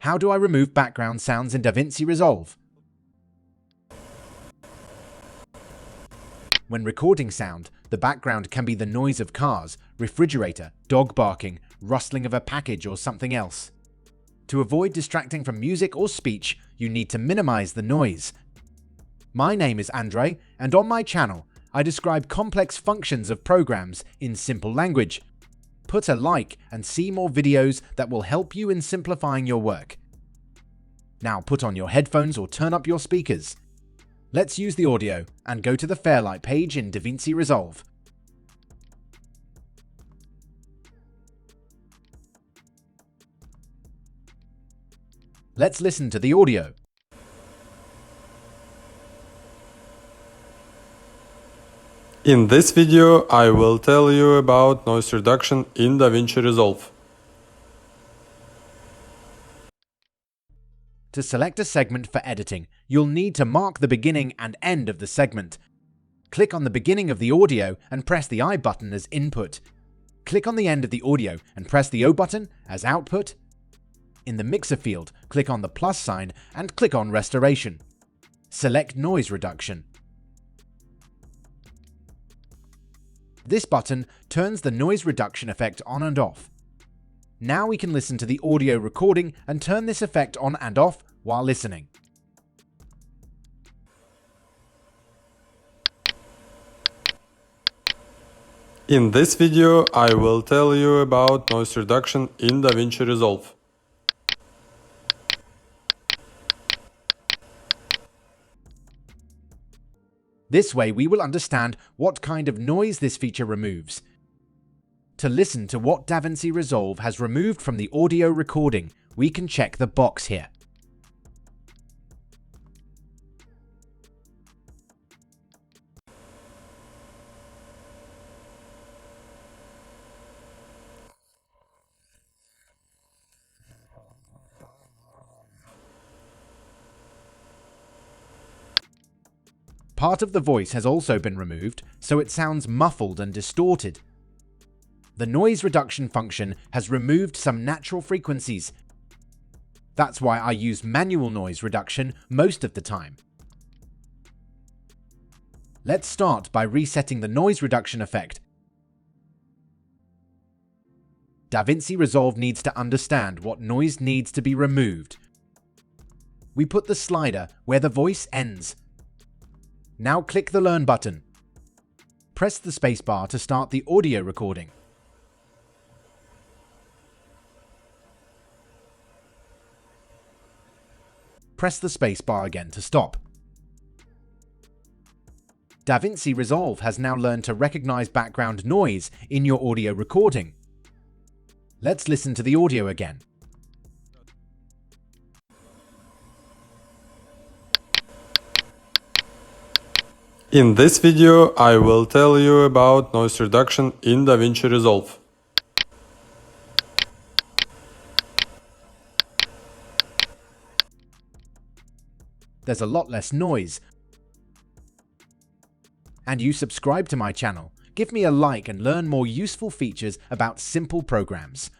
How do I remove background sounds in DaVinci Resolve? When recording sound, the background can be the noise of cars, refrigerator, dog barking, rustling of a package or something else. To avoid distracting from music or speech, you need to minimize the noise. My name is Andre, and on my channel, I describe complex functions of programs in simple language. Put a like and see more videos that will help you in simplifying your work. Now put on your headphones or turn up your speakers. Let's use the audio and go to the Fairlight page in DaVinci Resolve. Let's listen to the audio. In this video, I will tell you about noise reduction in DaVinci Resolve. To select a segment for editing, you'll need to mark the beginning and end of the segment. Click on the beginning of the audio and press the I button as input. Click on the end of the audio and press the O button as output. In the mixer field, click on the plus sign and click on Restoration. Select Noise Reduction. This button turns the noise reduction effect on and off. Now we can listen to the audio recording and turn this effect on and off while listening. In this video, I will tell you about noise reduction in DaVinci Resolve. This way we will understand what kind of noise this feature removes. To listen to what DaVinci Resolve has removed from the audio recording, we can check the box here. Part of the voice has also been removed, so it sounds muffled and distorted. The noise reduction function has removed some natural frequencies. That's why I use manual noise reduction most of the time. Let's start by resetting the noise reduction effect. DaVinci Resolve needs to understand what noise needs to be removed. We put the slider where the voice ends. Now click the Learn button. Press the spacebar to start the audio recording. Press the spacebar again to stop. DaVinci Resolve has now learned to recognize background noise in your audio recording. Let's listen to the audio again. In this video, I will tell you about noise reduction in DaVinci Resolve. There's a lot less noise. And you subscribe to my channel. Give me a like and learn more useful features about simple programs.